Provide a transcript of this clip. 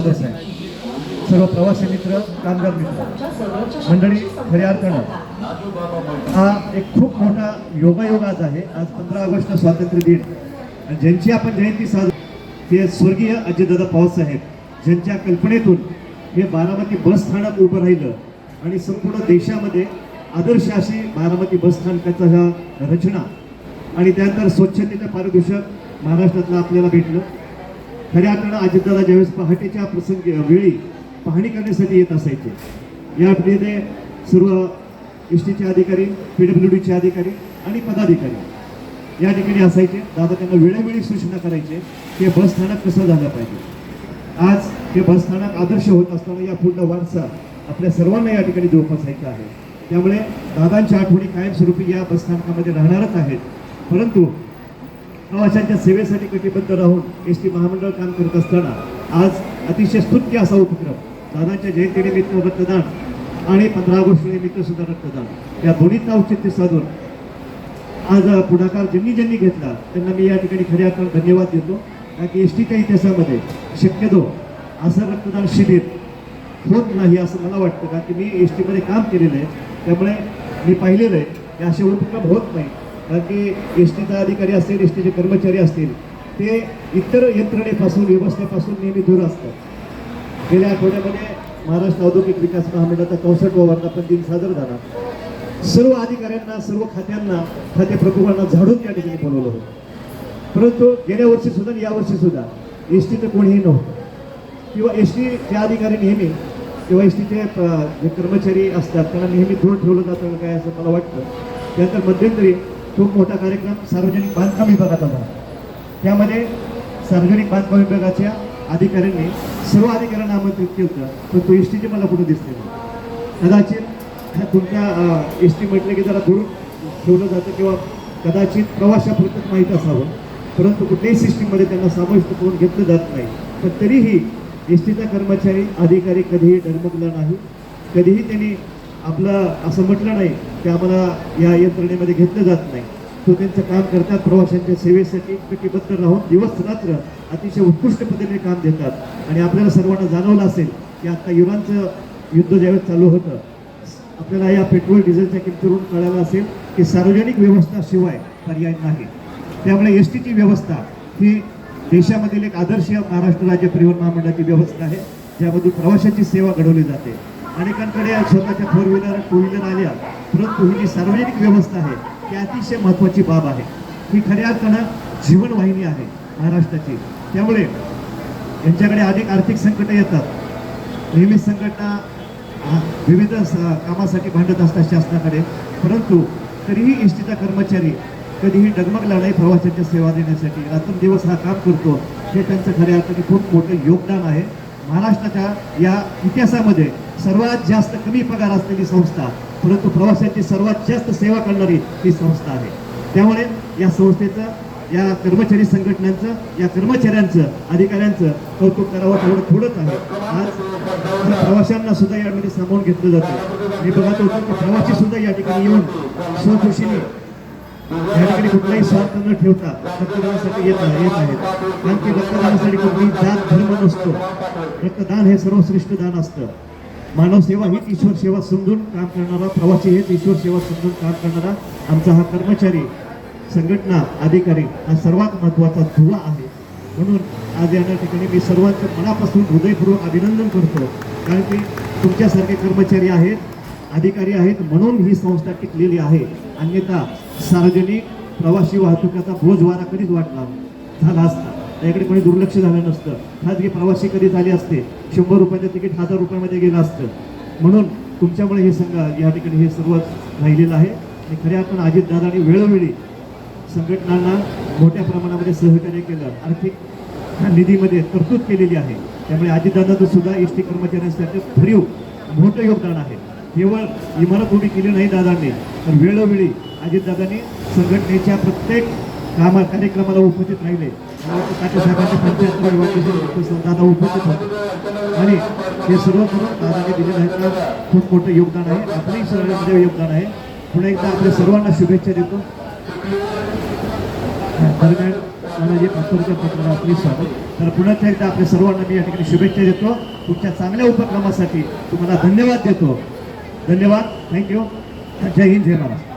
बस आहे. सर्व प्रवासी मित्र, कामगार मित्र मंडळी, खऱ्या अर्थानं हा एक खूप मोठा योगायोग आज आहे. आज 15 ऑगस्ट स्वातंत्र्य दिन, आणि ज्यांची आपण जयंती साजरी ते स्वर्गीय अजितदादा पवारसाहेब, ज्यांच्या कल्पनेतून हे बारामती बस स्थानक उभं राहिलं आणि संपूर्ण देशामध्ये आदर्श अशी बारामती बस स्थानकाचा ह्या रचना, आणि त्यानंतर स्वच्छतेचं पारितोषिक महाराष्ट्रातलं आपल्याला भेटलं. खऱ्या अर्थानं अजितदादा ज्यावेळेस पहाटेच्या प्रसंगी वेळी पाहणी करण्यासाठी येत असायचे, यामध्ये सर्व एसटीचे अधिकारी, PWDचे अधिकारी आणि पदाधिकारी या ठिकाणी असायचे. दादा त्यांना वेळोवेळी सूचना करायचे की बस स्थानक कसं झालं पाहिजे. आज हे बस स्थानक आदर्श होत असताना या पुढला वारसा आपल्या सर्वांना या ठिकाणी जोपासायचा आहे. त्यामुळे दादांच्या आठवणी कायमस्वरूपी या बस स्थानकामध्ये राहणारच आहेत. परंतु प्रवाशांच्या सेवेसाठी कटिबद्ध राहून एसटी महामंडळ काम करत असताना आज अतिशय स्तुत्य असा उपक्रम, दादांच्या जयंतीनिमित्त रक्तदान आणि 15 ऑगस्ट निमित्त सुद्धा रक्तदान, या दोन्हीचं औचित्य साधून आज पुढाकार ज्यांनी घेतला त्यांना मी या ठिकाणी खऱ्या अर्थानं धन्यवाद देतो. कारण की एसटीच्या इतिहासामध्ये शक्यतो असं रक्तदान शिबिर होत नाही असं मला वाटतं. कारण की मी एसटीमध्ये काम केलेलं आहे, त्यामुळे मी पाहिलेलं आहे की असे उपक्रम होत नाही. कारण की एसटीचा अधिकारी असेल, एसटीचे कर्मचारी असतील, ते इतर यंत्रणेपासून, व्यवस्थेपासून नेहमी दूर असतात. गेल्या आठवड्यामध्ये महाराष्ट्र औद्योगिक विकास महामंडळाचा 64वा वर्धापन दिन साजरा झाला. सर्व अधिकाऱ्यांना, सर्व खात्यांना, खाते प्रमुखांना झाडून त्या ठिकाणी बोलवलं होतं. परंतु गेल्या वर्षी सुद्धा आणि यावर्षी सुद्धा एसटीचं कोणीही नव्हतं, किंवा एसटीचे अधिकारी नेहमी किंवा एसटीचे जे कर्मचारी असतात त्यांना नेहमी दूर ठेवलं जातं काय असं मला वाटतं. त्यानंतर मध्यंतरी खूप मोठा कार्यक्रम सार्वजनिक बांधकाम विभागात आला. त्यामध्ये सार्वजनिक बांधकाम विभागाच्या अधिकाऱ्यांनी सर्व अधिकाऱ्यांना आमंत्रित केलं होतं, पण तो एसटीचे मला कुठं दिसते नाही. कदाचित तुमच्या एसटी म्हटलं की जरा दूर ठेवलं जातं, किंवा कदाचित प्रवाशापुरतंच माहीत असावं, परंतु कुठल्याही सिस्टीममध्ये त्यांना समाविष्ट करून घेतलं जात नाही. पण तरीही एसटीचा कर्मचारी, अधिकारी कधीही डगमगला नाही, कधीही त्यांनी आपलं असं म्हटलं नाही की आम्हाला या यंत्रणेमध्ये घेतलं जात नाही. तो त्यांचं काम करतात, प्रवाशांच्या सेवेसाठी कटिबद्ध राहून दिवस रात्र अतिशय उत्कृष्ट पद्धतीने काम देतात. आणि आपल्याला सर्वांना जाणवलं असेल की आता युरानचं युद्ध ज्यावेळेस चालू होतं, आपल्याला या पेट्रोल डिझेलच्या किमतीवरून कळालं असेल की सार्वजनिक व्यवस्था शिवाय पर्याय नाही. त्यामुळे एस टीची व्यवस्था ही देशामधील एक आदर्श महाराष्ट्र राज्य परिवहन महामंडळाची व्यवस्था आहे, ज्यामधून प्रवाशांची सेवा घडवली जाते. अनेकांकडे स्वतःच्या 4 व्हीलर 2 व्हीलर आल्या, परंतु ही जी सार्वजनिक व्यवस्था आहे ती अतिशय महत्त्वाची बाब आहे. ही खऱ्या अर्थानं जीवनवाहिनी आहे महाराष्ट्राची. त्यामुळे यांच्याकडे अनेक आर्थिक संकटं येतात. नेहमीच संघटना विविध कामासाठी भांडत असतात शासनाकडे, परंतु तरीही एस टीचा कर्मचारी कधीही डगमगला नाही प्रवाशांच्या सेवा देण्यासाठी. रात्रंदिवस हा काम करतो, हे त्यांचं खऱ्या अर्थाने खूप मोठं योगदान आहे. महाराष्ट्राच्या या इतिहासामध्ये सर्वात जास्त कमी पगार असलेली संस्था, परंतु प्रवाशांची सर्वात जास्त सेवा करणारी ही संस्था आहे. त्यामुळे या संस्थेचं, या कर्मचारी संघटनांचं, या कर्मचाऱ्यांचं, अधिकाऱ्यांचं कौतुक करावं तेवढं थोडंच आहे. आज प्रवाशांना सुद्धा यामध्ये सामावून घेतलं जातं. मी बघत होतो की प्रवासी सुद्धा या ठिकाणी येऊन स्वखुशीने या ठिकाणी कुठलाही स्वार्थ न ठेवता रक्तदानासाठी येत आहेत. कारण की रक्तदानासाठी कुठलीही जात धर्म नसतो. रक्तदान हे सर्वश्रेष्ठ दान असतं. मानव सेवा हीच ईश्वर सेवा समजून काम करणारा, प्रवासी हेच ईश्वर सेवा समजून काम करणारा आमचा हा कर्मचारी, संघटना, अधिकारी हा सर्वात महत्त्वाचा दुवा आहे. म्हणून आज या ठिकाणी मी सर्वांचं मनापासून हृदयपूर्वक अभिनंदन करतो. कारण की तुमच्यासारखे कर्मचारी आहेत, अधिकारी आहेत, म्हणून ही संस्था टिकलेली आहे. अन्यथा सार्वजनिक प्रवासी वाहतुकीचा बोज वारा कधीच वाटला झाला असता, त्याकडे कोणी दुर्लक्ष झालं नसतं. खाजगी प्रवासी कधी झाले असते, 100 रुपयाचं तिकीट 1000 रुपयामध्ये गेलं असतं. म्हणून तुमच्यामुळे हे या ठिकाणी हे सर्व राहिलेलं आहे. आणि खऱ्या अर्थानं अजितदादांनी वेळोवेळी संघटनांना मोठ्या प्रमाणामध्ये सहकार्य केलं, आर्थिक निधीमध्ये तरतूद केलेली आहे. त्यामुळे अजितदादांचं सुद्धा एस टी कर्मचाऱ्यांसाठी भरीव मोठं योगदान आहे. केवळ इमारत उभी केली नाही दादांनी, तर वेळोवेळी अजितदादांनी संघटनेच्या प्रत्येक कार्यक्रमाला उपस्थित राहिले. साहेबांच्या 75 वाढदिवसानिमित्त दादा उपस्थित होते आणि हे सर्व करून दादाने दिलेलं आहे. खूप मोठं योगदान आहे, आपलंही सर्वांमध्ये योगदान आहे. पुन्हा एकदा आपल्या सर्वांना शुभेच्छा देतो. दरम्यान नानाजी पातूरकर पत्रकार आपले स्वागत. तर पुन्हा एकदा आपल्या सर्वांना मी या ठिकाणी शुभेच्छा देतो. तुमच्या चांगल्या उपक्रमासाठी तुम्हाला धन्यवाद देतो. धन्यवाद. थँक्यू. जय हिंद, जय महाराष्ट्र.